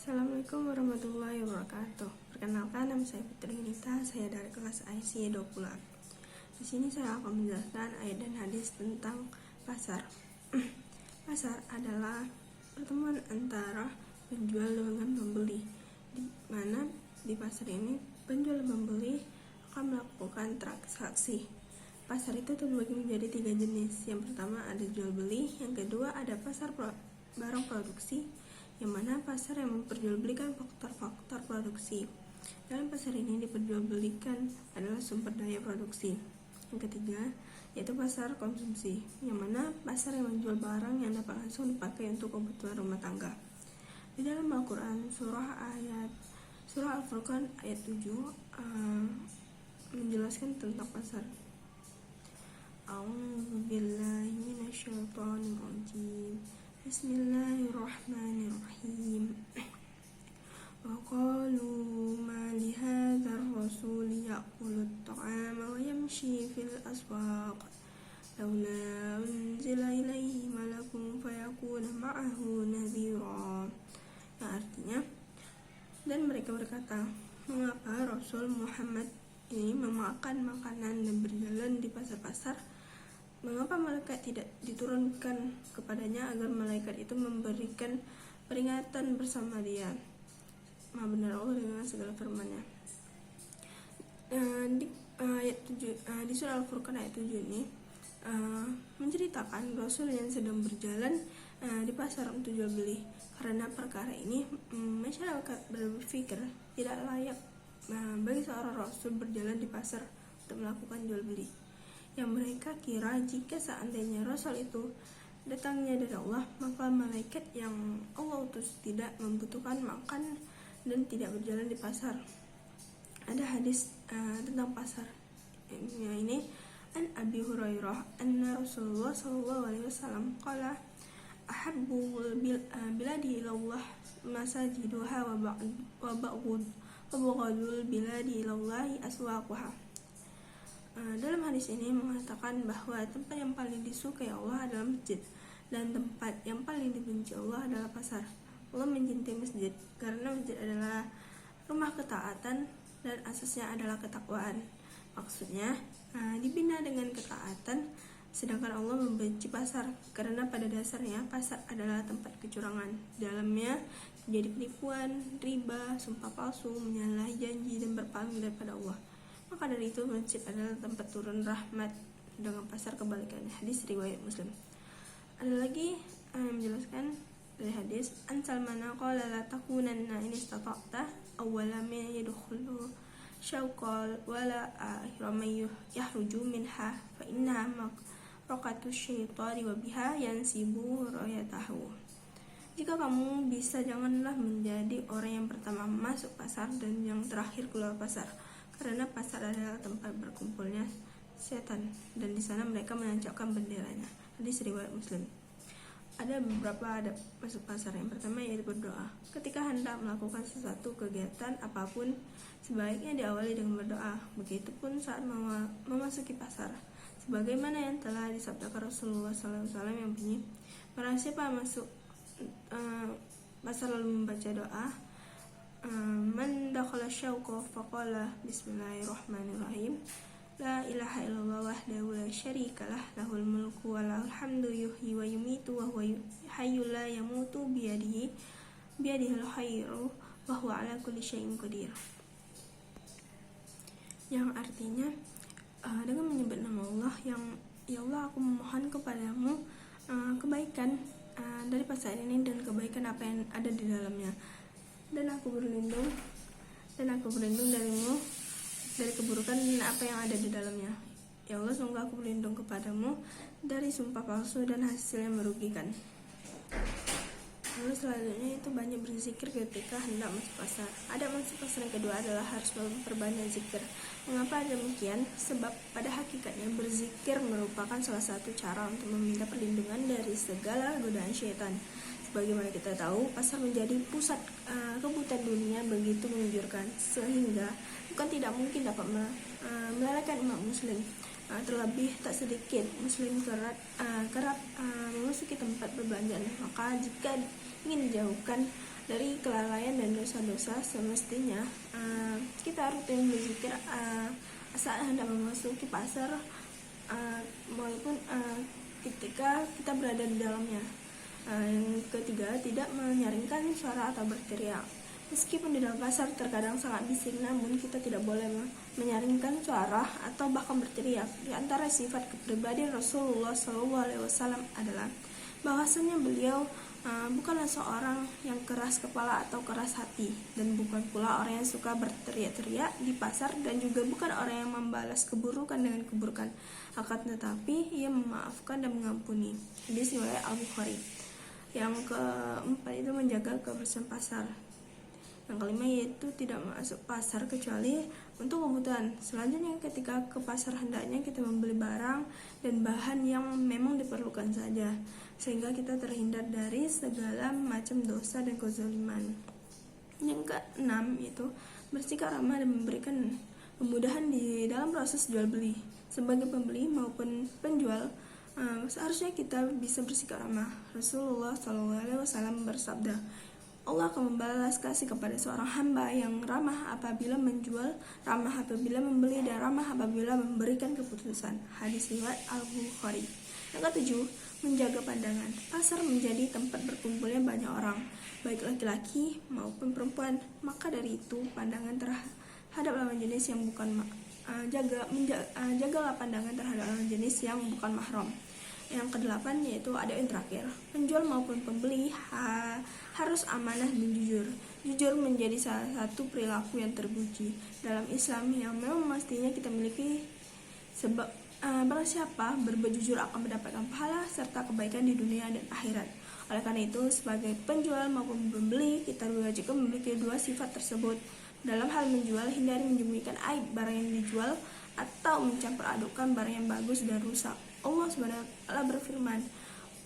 Assalamualaikum warahmatullahi wabarakatuh. Perkenalkan, nama saya Fitri Nita, saya dari kelas IC 20. Di sini saya akan menjelaskan ayat dan hadis tentang pasar. Pasar adalah pertemuan antara penjual dengan pembeli, di mana di pasar ini penjual dan pembeli akan melakukan transaksi. Pasar itu terbagi menjadi 3 jenis. Yang pertama ada jual beli, yang kedua ada pasar barang produksi, yang mana pasar yang memperjualbelikan faktor-faktor produksi. Dalam pasar ini diperjualbelikan adalah sumber daya produksi. Yang ketiga yaitu pasar konsumsi, yang mana pasar yang menjual barang yang dapat langsung dipakai untuk kebutuhan rumah tangga. Di dalam Al-Quran surah Al-Furqan ayat 7 menjelaskan tentang pasar. A'udzubillahi minasyaitonirrajim. Bismillahirrahmanirrahim. Wa qalu ma li hadzal rasul ya'kulu at-ta'ama wa yamshi fil aswaq laula unzila ilaihi malakun fayakuna ma'ahu nadhira. Yang artinya, dan mereka berkata, mengapa Rasul Muhammad ini memakan makanan dan berjalan di pasar-pasar? Mengapa malaikat tidak diturunkan kepadanya agar malaikat itu memberikan peringatan bersama dia? Maha benar Allah dengan segala firman-Nya. Di surah Al-Furqan ayat 7 ini menceritakan Rasul yang sedang berjalan di pasar untuk jual beli. Karena perkara ini masyarakat berpikir tidak layak bagi seorang Rasul berjalan di pasar untuk melakukan jual beli. Yang mereka kira jika seandainya Rasul itu datangnya dari Allah, maka malaikat yang Allah utus tidak membutuhkan makan dan tidak berjalan di pasar. Ada hadis tentang pasar. Ini an Abi Hurairah anna Rasulullah sallallahu alaihi wasallam qala ahabbu biladi ilallah masajiduha wa ba'dul biladi ilallahi aswaquha. Dalam hadis ini mengatakan bahwa tempat yang paling disukai Allah adalah masjid, dan tempat yang paling dibenci Allah adalah pasar. Allah mencintai masjid karena masjid adalah rumah ketaatan dan asasnya adalah ketakwaan. Maksudnya dibina dengan ketaatan, sedangkan Allah membenci pasar karena pada dasarnya pasar adalah tempat kecurangan. Dalamnya menjadi penipuan, riba, sumpah palsu, menyalahi janji, dan berpaling daripada Allah. Maka dari itu masjid adalah tempat turun rahmat, dengan pasar kebalikannya. Hadis riwayat Muslim. Ada lagi menjelaskan dari hadis an Salmana qala la takunanna in istata'ta awwala ma yadkhulu syauqal wala akhiramayuh yahruju minha fa innaha maqraqatu syaitani wa biha yansibu rayatahu. Jika kamu bisa, janganlah menjadi orang yang pertama masuk pasar dan yang terakhir keluar pasar, karena pasar adalah tempat berkumpulnya setan dan di sana mereka menancapkan benderanya. Hadis riwayat Muslim. Ada beberapa adab masuk pasar. Yang pertama yaitu berdoa. Ketika hendak melakukan sesuatu kegiatan apapun, sebaiknya diawali dengan berdoa. Begitupun saat memasuki pasar, sebagaimana yang telah disabdakan Rasulullah SAW yang bunyi, barang siapa masuk pasar lalu membaca doa, man dakhala syauqa faqala bismillahirrahmanirrahim la ilaha illallah wahdahu la syarikalah lahul mulku wa lahul hamdu yuhyi wa yumitu wa huwa hayyul la yamutu biyadihil khairu wa huwa ala kulli syai'in qadir. Yang artinya dengan menyebut nama Allah, yang ya Allah, aku memohon kepadamu kebaikan dari pasar ini dan kebaikan apa yang ada di dalamnya, dan aku berlindung darimu dari keburukan dan apa yang ada di dalamnya. Ya Allah, semoga aku berlindung kepadamu dari sumpah palsu dan hasil yang merugikan. Lalu selanjutnya itu banyak berzikir ketika hendak masuk pasar. Adab masuk pasar yang kedua adalah harus memperbanyak zikir. Mengapa demikian? Sebab pada hakikatnya berzikir merupakan salah satu cara untuk meminta perlindungan dari segala godaan syaitan. Sebagaimana kita tahu, pasar menjadi pusat kebutuhan dunia begitu menggiurkan, sehingga bukan tidak mungkin dapat melelahkan umat muslim. Terlebih tak sedikit muslim kerap memasuki tempat perbelanjaan. Maka jika ingin dijauhkan dari kelalaian dan dosa-dosa. Semestinya kita rutin berzikir saat hendak memasuki pasar, walaupun ketika kita berada di dalamnya. Yang ketiga, tidak menyaringkan suara atau berteriak. Meskipun di dalam pasar terkadang sangat bising, namun kita tidak boleh menyaringkan suara atau bahkan berteriak. Di antara sifat kepribadian Rasulullah SAW adalah bahwasanya beliau bukanlah seorang yang keras kepala atau keras hati, dan bukan pula orang yang suka berteriak-teriak di pasar, dan juga bukan orang yang membalas keburukan dengan keburukan, akan tetapi ia memaafkan dan mengampuni. Hadis riwayat Al-Bukhari. Yang keempat itu menjaga kebersihan pasar. Yang kelima yaitu tidak masuk pasar kecuali untuk kebutuhan. Selanjutnya, ketika ke pasar hendaknya kita membeli barang dan bahan yang memang diperlukan saja, sehingga kita terhindar dari segala macam dosa dan kezaliman. Yang keenam yaitu bersikap ramah dan memberikan kemudahan di dalam proses jual beli. Sebagai pembeli maupun penjual, seharusnya kita bisa bersikap ramah. Rasulullah SAW bersabda, Allah akan membalas kasih kepada seorang hamba yang ramah apabila menjual, ramah apabila membeli, dan ramah apabila memberikan keputusan. Hadis riwayat Al-Bukhari. Yang ketujuh, menjaga pandangan. Pasar menjadi tempat berkumpulnya banyak orang, baik laki-laki maupun perempuan. Maka dari itu, pandangan terhadap lawan jenis yang bukan jagalah pandangan terhadap lawan jenis yang bukan mahram. Yang kedelapan yaitu adab yang terakhir. Penjual maupun pembeli harus amanah dan jujur. Jujur menjadi salah satu perilaku yang terpuji dalam Islam yang memang mestinya kita miliki, sebab barang siapa berbuat jujur akan mendapatkan pahala serta kebaikan di dunia dan akhirat. Oleh karena itu, sebagai penjual maupun pembeli, kita diwajibkan memiliki dua sifat tersebut. Dalam hal menjual, hindari menyembunyikan aib barang yang dijual atau mencampur adukkan barang yang bagus dan rusak. Allah SWT berfirman,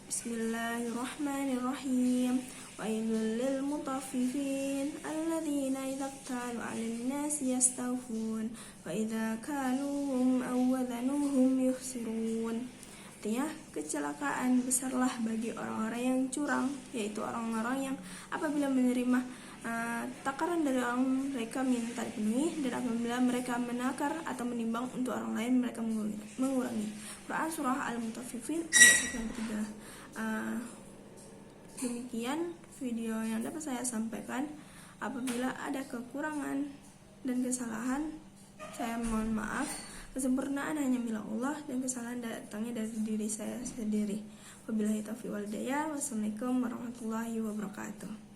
Bismillahirrahmanirrahim. Wailul lil mutaffifin alladzina idza iktalu 'alan nasi yastawfun wa idza kaluhum aw wazanuhum yukhsirun. Artinya, kecelakaan besarlah bagi orang-orang yang curang, yaitu orang-orang yang apabila menerima takaran dari orang, mereka minta dipenuhi, dan apabila mereka menakar atau menimbang untuk orang lain, mereka mengurangi. Quran Surah Al-Mutaffifin ayat 93. Demikian video yang dapat saya sampaikan. Apabila ada kekurangan dan kesalahan, saya mohon maaf. Kesempurnaan hanya milik Allah, dan kesalahan datangnya dari diri saya sendiri. Wabillahi taufiq wal hidayah. Wassalamualaikum warahmatullahi wabarakatuh.